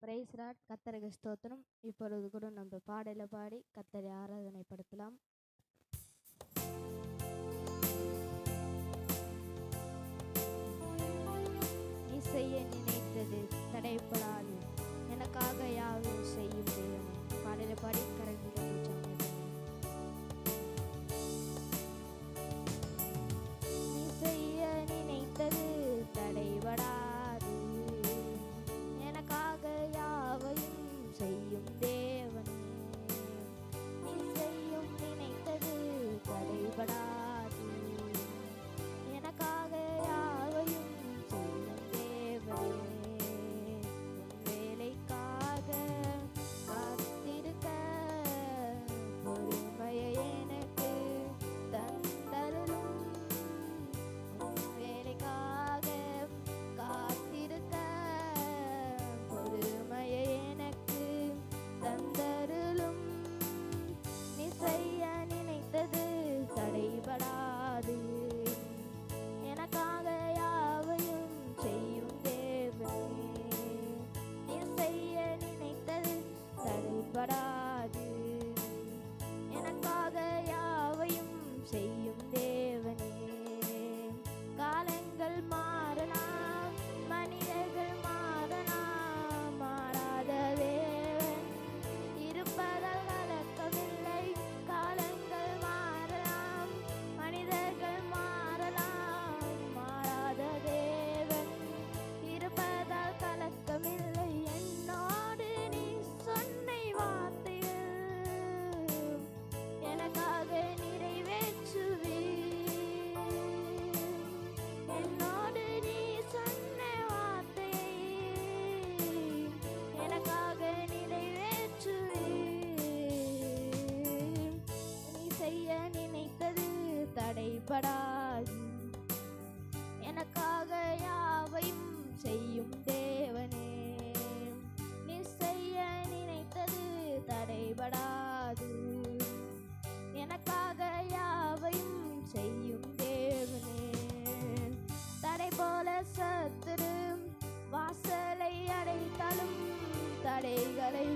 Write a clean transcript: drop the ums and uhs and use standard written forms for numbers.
Price Lord. கர்த்தருக்கு ஸ்தோத்திரம். இப்பொழுது கூட நம்ம பாடலை பாடி கர்த்தரை ஆராதனைப்படுத்தலாம். நீ செய்ய நினைத்தது தடைப்படாது, எனக்காக யாவும் செய்யும் தேவன். பாடலை பாடி கரங்களை நீ செய்ய நினைத்தது தடைபடாது, எனக்காக யாவையும் செய்யும் தேவனே. நீ செய்யும் நினைத்தது தடைபடாது, எனக்காக யாவையும் செய்யும் தேவனே. உன் வேலைக்காக காத்திருக்க பொறுமையை எனக்கு தந்தருளும். உன் வேலைக்காக காத்திருக்க பொறுமையை எனக்கு தந்தருளும். நீ செய்ய நினைத்தது தடைபடாது, எனக்காக யாவையும் செய்யும் தேவனே. நீ செய்ய நினைத்தது தடைபடாது, எனக்காக யாவையும் செய்யும் தேவனே. காலங்கள் மாறலாம், மனிதர்கள் மாறலாம், மாறாத தேவன் இருப்பதால் கலக்கமில்லை. காலங்கள் மாறலாம், மனிதர்கள் மாறலாம், மாறாத தேவன் இருப்பதால் கலக்கமில்லை. என்னோடு நீ சொன்ன வார்த்தைகள் எனக்காக நிறைவேற்றுவே. என்னோடு நீ சொன்ன வார்த்தையை எனக்காக நிறைவேற்றுவே. நீ செய்ய நினைத்தது தடைபடாது, எனக்காக யாவையும் செய்யும் தேவனே. நீ செய்ய நினைத்தது தடைபடாது, எனக்காக யாவையும் செய்யும் தேவனே. தடை போல சத்துரு வாசலை அடைத்தாலும் தடைகளை